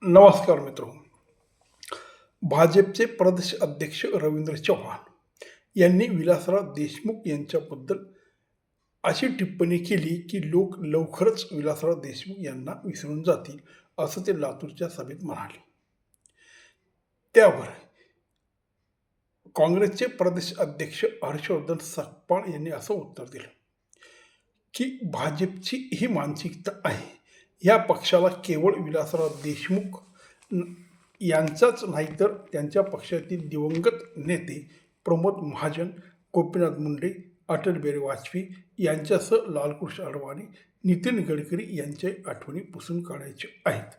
नमस्कार मित्रो. भाजपचे प्रदेश अध्यक्ष रवींद्र चव्हाण यांनी विलासराव देशमुख यांच्याबद्दल अशी टिप्पणी केली की लोक लवकरच विलासराव देशमुख यांना विसरून जातील, असं ते लातूरच्या सभेत म्हणाले. त्यावर काँग्रेसचे प्रदेश अध्यक्ष हर्षवर्धन सकपाळ यांनी असं उत्तर दिलं की भाजपची ही मानसिकता आहे. या पक्षाला केवळ विलासराव देशमुख यांचाच नाही तर त्यांच्या पक्षातील दिवंगत नेते प्रमोद महाजन, गोपीनाथ मुंडे, अटल बिहारी वाजपेयी यांच्यासह लालकृष्ण अडवाणी, नितीन गडकरी यांच्या आठवणी पुसून काढायच्या आहेत.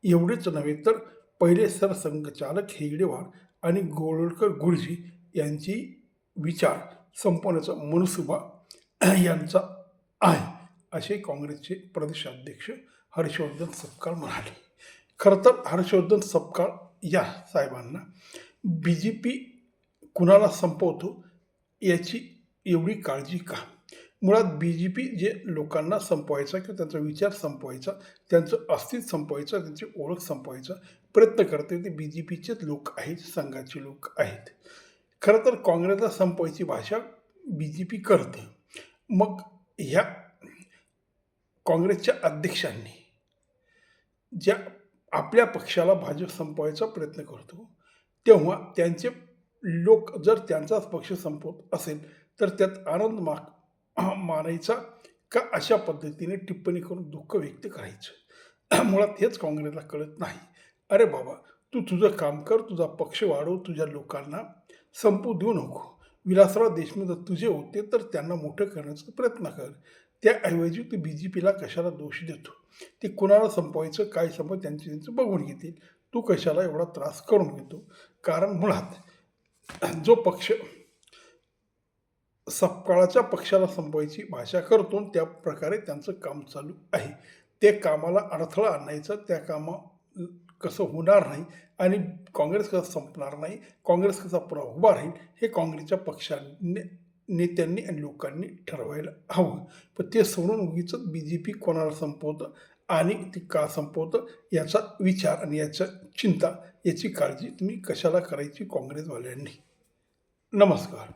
एवढेच नव्हे तर पहिले सरसंघचालक हेगडेवार आणि गोळवलकर गुरुजी यांची विचार संपवण्याचा मनसुबा यांचा आहे, असे काँग्रेसचे प्रदेशाध्यक्ष हर्षवर्धन सपकाळ म्हणाले. खरं तर हर्षवर्धन सपकाळ या साहेबांना BJP कुणाला संपवतो याची एवढी काळजी का? मुळात BJP जे लोकांना संपवायचा किंवा त्यांचा विचार संपवायचा, त्यांचं अस्तित्व संपवायचा, त्यांची ओळख संपवायचा प्रयत्न करते ते BJPचेच लोक आहेत, संघाचे लोक आहेत. खरं तर काँग्रेसला संपवायची भाषा BJP करते. मग ह्या काँग्रेसच्या अध्यक्षांनी ज्या आपल्या पक्षाला भाजप संपवायचा प्रयत्न करतो, तेव्हा त्यांचे लोक जर त्यांचाच पक्ष संपवत असेल तर त्यात आनंद मानायचा का अशा पद्धतीने टिप्पणी करून दुःख व्यक्त करायचं? मुळात हेच काँग्रेसला कळत नाही. अरे बाबा, तू तुझं काम कर, तुझा पक्ष वाढव, तुझ्या लोकांना संपू देऊ नको. विलासराव देशमुख जर तुझे होते तर त्यांना मोठं करण्याचा प्रयत्न कर. त्याऐवजी तू BJPला कशाला दोष देतो? ते कुणाला संपवायचं, काय संपवायचं त्यांचं बघून घेतील. तू कशाला एवढा त्रास करून घेतो? कारण मुळात जो पक्ष सपकाळाच्या पक्षाला संपवायची भाषा करतो त्या प्रकारे त्यांचं काम चालू आहे. ते कामाला अडथळा आणायचा, त्या कसं होणार नाही आणि काँग्रेस कसं संपणार नाही, काँग्रेस कसा पुन्हा उभा राहील, हे काँग्रेसच्या पक्षाने नेत्यांनी आणि लोकांनी ठरवायला हवं. पण ते सोडून उगीच BJP कोणाला संपवतं आणि ती का संपवतं याचा विचार आणि याच्या चिंता, याची काळजी तुम्ही कशाला करायची काँग्रेसवाल्यांनी? नमस्कार.